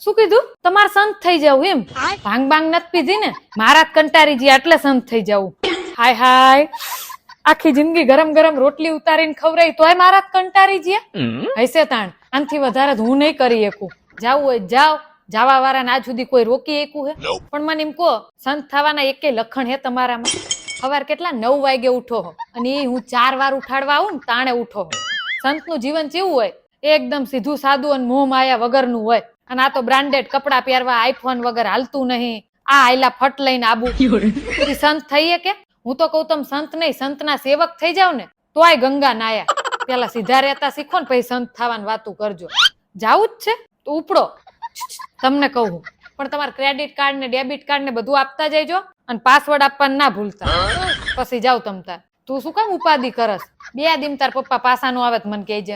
શું કીધું? તમારે સંત થઈ જવું એમ? ભાંગ બાંગ નથી પીધી ને? મારા જ કંટારી ગયા એટલે સંત થઈ જવું. હાય હાય, આખી જિંદગી ગરમ ગરમ રોટલી ઉતારીને ખવડાવી તોય મારા જ કંટારી ગયા. હૈસે તાણ આનથી વધારે હું નહીં કરી શકું. જાવું હોય જાવ, જાવા વાળાને આજ સુધી કોઈ રોકી શકું હે? પણ મને એમ કહો, સંત થવાના એકે લખણ હે તમારામાં? સવાર કેટલા 9 વાગે ઉઠો હો અને એ હું 4 વાર ઉઠાડવા આવું ને તાણે ઉઠો હો. સંતનું જીવન કેવું હોય? એકદમ સીધું સાદું અને મોહ માયા વગરનું હોય. અને આ તો બ્રાન્ડેડ કપડા પહેરવા, આઈફોન વગર હાલતું નહીં. આ આયલા ફટ લઈને આબુ. સંત થઈએ કે? હું તો કઉ તમે સંત નહીં, સંતના સેવક થઈ જાવ ને તોય ગંગા નાયા. પેલા સીધા રહેતા શીખો ને પછી સંત થવાની વાતું કરજો. જાવું જ છે તો ઉપડો, તમને કહું. પણ તમારે ક્રેડિટ કાર્ડ ને ડેબિટ કાર્ડ ને બધું આપતા જઈજો અને પાસવર્ડ આપવાનું ના ભૂલતા. પછી જાવ તમ તાર. તું શું કામ ઉપાધિ કરસ? 2 દિન તાર પપ્પા પાસા નો આવે મને કહેજે.